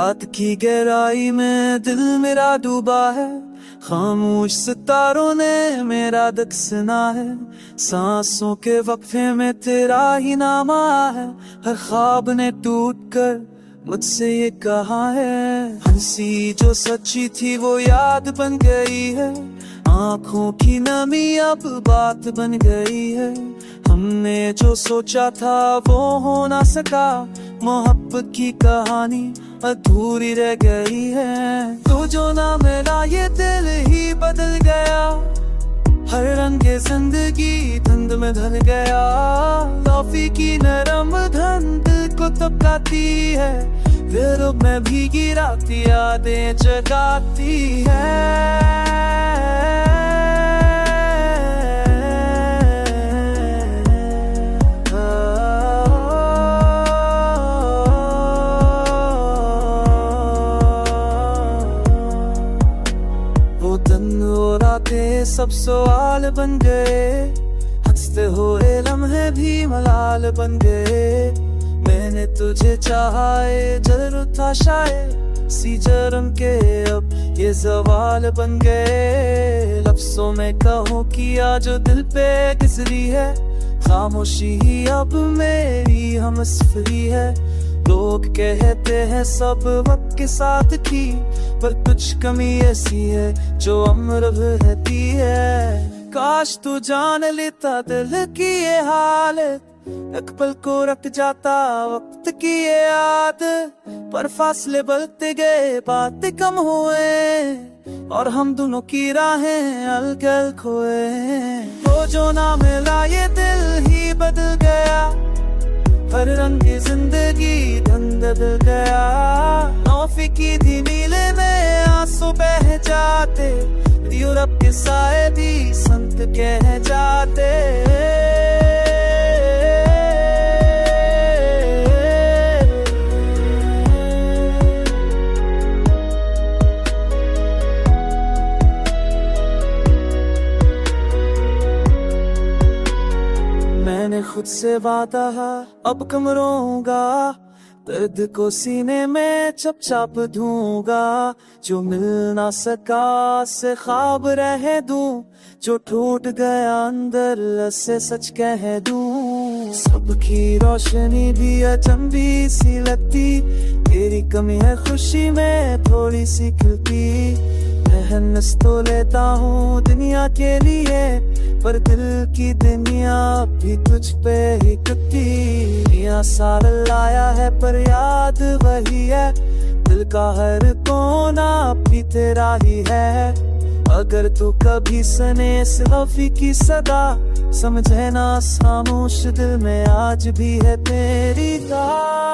रात की गहराई में दिल मेरा डूबा है, खामोश सितारों ने मेरा दुख सुना है। सांसों के वक्फे में तेरा ही नाम आया है, हर ख्वाब ने टूट कर मुझसे ये कहा है। हंसी जो सच्ची थी वो याद बन गई है, आंखों की नमी अब बात बन गई है। हमने जो सोचा था वो हो ना सका, मोहब्बत की कहानी अधूरी रह गई है। तो जो ना मिला ये दिल ही बदल गया, हर रंग जिंदगी धुंध में ढल गया। टॉफी की नरम धुंध को तपकाती है, दिल में भीगी रात यादें जगाती है। सब सवाल बन गए, हंसते हुए लम्हे भी मलाल बन गए। मैंने तुझे चाहा जरूर था शायद, सी जरम के अब ये सवाल बन गए। लफ्जों में कहो किया जो दिल पे गुजरी है, खामोशी ही अब मेरी हमसफरी है। लोग कहते हैं सब वक्त के साथ थी, पर कुछ कमी ऐसी है जो अमर रहती है। काश तू जान लेता दिल की ये हालत, एक पल को रख जाता वक्त की ये याद। पर फासले बढ़ते गए, बातें कम हुए, और हम दोनों की राहें अलग खोए। वो जो ना मिला ये दिल ही बदल गया, हर रंग की जिंदगी धुंध बदल गया। नौफी की धीमीले में आंसू बह जाते, यूरोप के साए भी संत कह जाते। मैंने खुद से वादा अब कम रोऊंगा, दर्द को सीने में चप धूंगा। जो मिल ना सका से ख्वाब रह दूं, जो टूट गया अंदर से सच कह दूं। सबकी रोशनी भी अचंभी सी लगती, तेरी कमी है खुशी में थोड़ी सी खिलती। मेहनत तो लेता हूँ दुनिया के लिए, पर दिल की दुनिया भी तुझ पे ही टूटी। सार लाया है पर याद वही है, दिल का हर कोना भी तेरा ही है। अगर तू कभी सुने इस लफ्ज़ की सदा, समझे ना खामोश दिल में आज भी है तेरी राह।